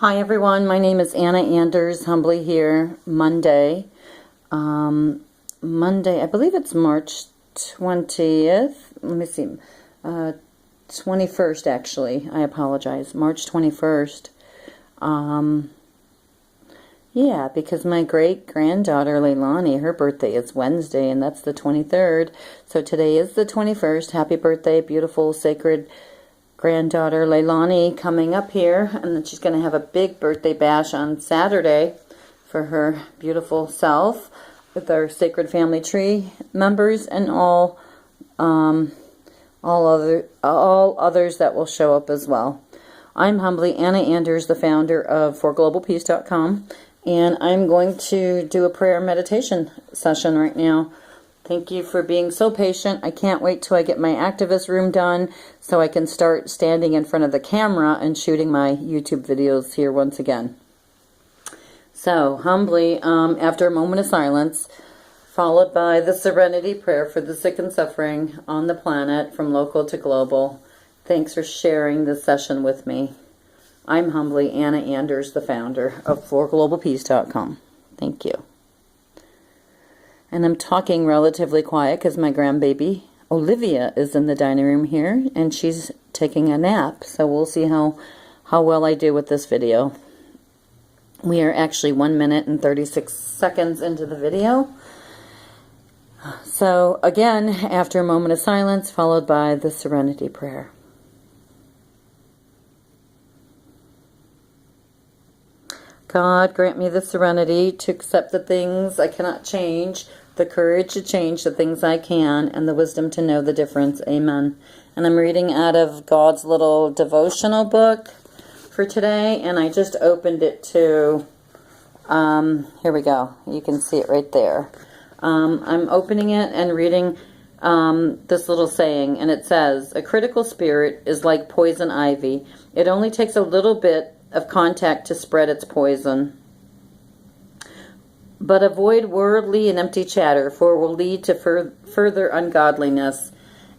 Hi everyone, my name is Anna Anders, humbly here, Monday, I believe it's March 20th, let me see, 21st actually, I apologize, March 21st, yeah, because my great-granddaughter Leilani, her birthday is Wednesday, and that's the 23rd, so today is the 21st, happy birthday, beautiful, sacred granddaughter Leilani coming up here, and then she's going to have a big birthday bash on Saturday for her beautiful self with our Sacred Family Tree members and all others that will show up as well. I'm humbly Anna Anders, the founder of 4GLOBALPEACE.com, and I'm going to do a prayer meditation session right now. Thank you for being so patient. I can't wait till I get my activist room done so I can start standing in front of the camera and shooting my YouTube videos here once again. So, humbly, after a moment of silence, followed by the serenity prayer for the sick and suffering on the planet from local to global. Thanks for sharing this session with me. I'm humbly Anna Anders, the founder of 4GLOBALPEACE.com. Thank you. And I'm talking relatively quiet because my grandbaby Olivia is in the dining room here and she's taking a nap. So we'll see how well I do with this video. We are actually 1 minute and 36 seconds into the video. So again, after a moment of silence, followed by the serenity prayer. God, grant me the serenity to accept the things I cannot change, the courage to change the things I can, and the wisdom to know the difference. Amen. And I'm reading out of God's little devotional book for today, and I just opened it to, here we go. You can see it right there. I'm opening it and reading this little saying, and it says, a critical spirit is like poison ivy. It only takes a little bit of contact to spread its poison. But avoid worldly and empty chatter, for it will lead to further ungodliness.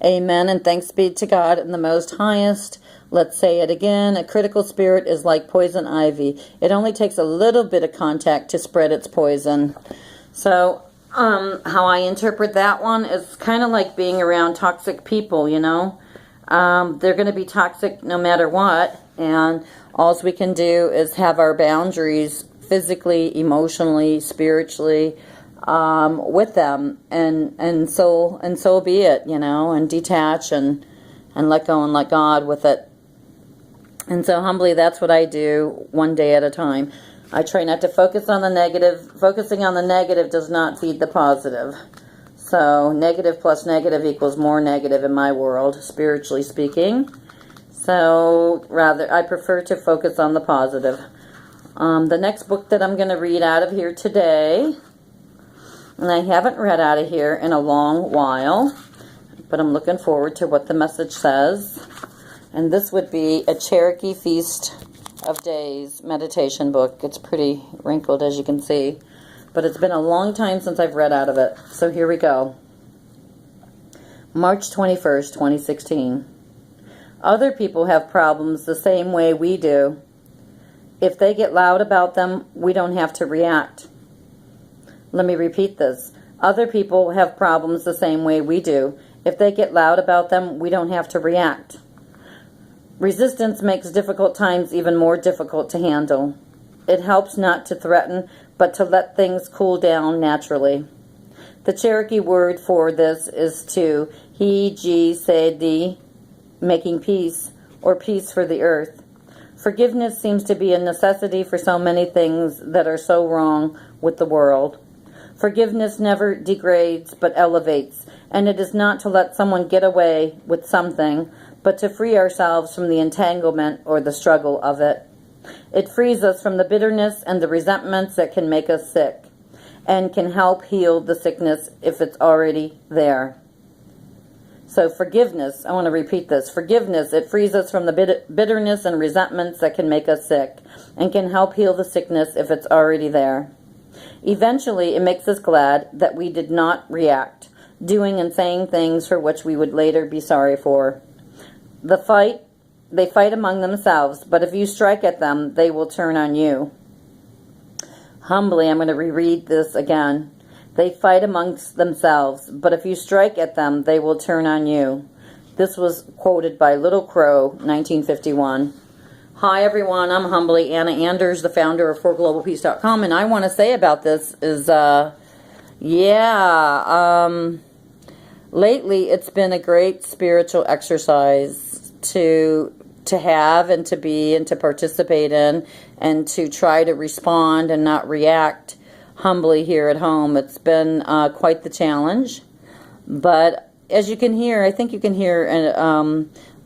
Amen, and thanks be to God in the most highest. Let's say it again. A critical spirit is like poison ivy. It only takes a little bit of contact to spread its poison. So, how I interpret that one is kind of like being around toxic people, you know. They're going to be toxic no matter what, and all we can do is have our boundaries physically, emotionally, spiritually with them, and so be it, you know, and detach and let go and let God with it. And so humbly, that's what I do, one day at a time. I try not to focus on the negative. Focusing on the negative does not feed the positive. So negative plus negative equals more negative in my world, spiritually speaking. So rather, I prefer to focus on the positive. The next book that I'm going to read out of here today, and I haven't read out of here in a long while, but I'm looking forward to what the message says. And this would be a Cherokee Feast of Days meditation book. It's pretty wrinkled, as you can see, but it's been a long time since I've read out of it. So here we go. March 21st, 2016. Other people have problems the same way we do. If they get loud about them, we don't have to react. Let me repeat this. Other people have problems the same way we do. If they get loud about them, we don't have to react. Resistance makes difficult times even more difficult to handle. It helps not to threaten, but to let things cool down naturally. The Cherokee word for this is to he-ji-se-di, making peace, or peace for the earth. Forgiveness seems to be a necessity for so many things that are so wrong with the world. Forgiveness never degrades but elevates, and it is not to let someone get away with something, but to free ourselves from the entanglement or the struggle of it. It frees us from the bitterness and the resentments that can make us sick, and can help heal the sickness if it's already there. So forgiveness, I want to repeat this. Forgiveness, it frees us from the bitterness and resentments that can make us sick, and can help heal the sickness if it's already there. Eventually, it makes us glad that we did not react, doing and saying things for which we would later be sorry for. The fight they fight among themselves, but if you strike at them, they will turn on you. Humbly, I'm going to reread this again. They fight amongst themselves, but if you strike at them, they will turn on you. This was quoted by Little Crow, 1951. Hi everyone, I'm Humbly Anna Anders, the founder of 4GLOBALPEACE.com, and I want to say about this is, lately it's been a great spiritual exercise to have and to be and to participate in and to try to respond and not react humbly here at home. It's been quite the challenge, but as you can hear, I think you can hear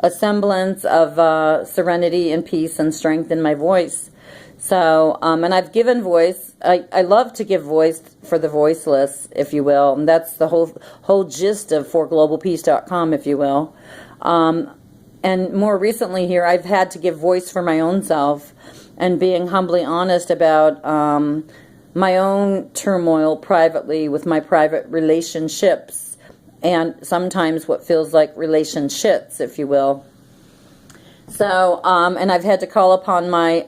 a semblance of serenity and peace and strength in my voice. So, and I've given voice. I love to give voice for the voiceless, if you will, and that's the whole gist of 4GLOBALPEACE.com, if you will. And more recently here, I've had to give voice for my own self and being humbly honest about my own turmoil privately with my private relationships and sometimes what feels like relationships, if you will. So, and I've had to call upon my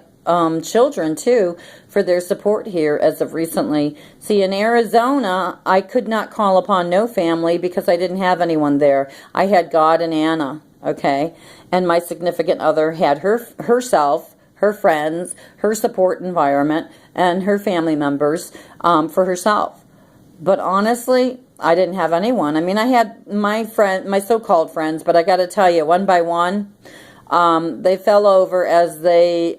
children too for their support here as of recently. See, in Arizona, I could not call upon no family because I didn't have anyone there. I had God and Anna, okay? And my significant other had herself, her friends, her support environment, and her family members for herself. But honestly, I didn't have anyone. I mean, I had my so-called friends, but I got to tell you, one by one, they fell over as they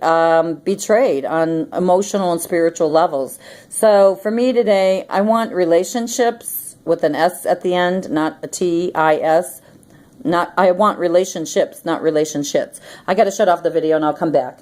betrayed on emotional and spiritual levels. So for me today, I want relationships with an S at the end, not a T-I-S. I want relationships, not relationships. I got to shut off the video and I'll come back.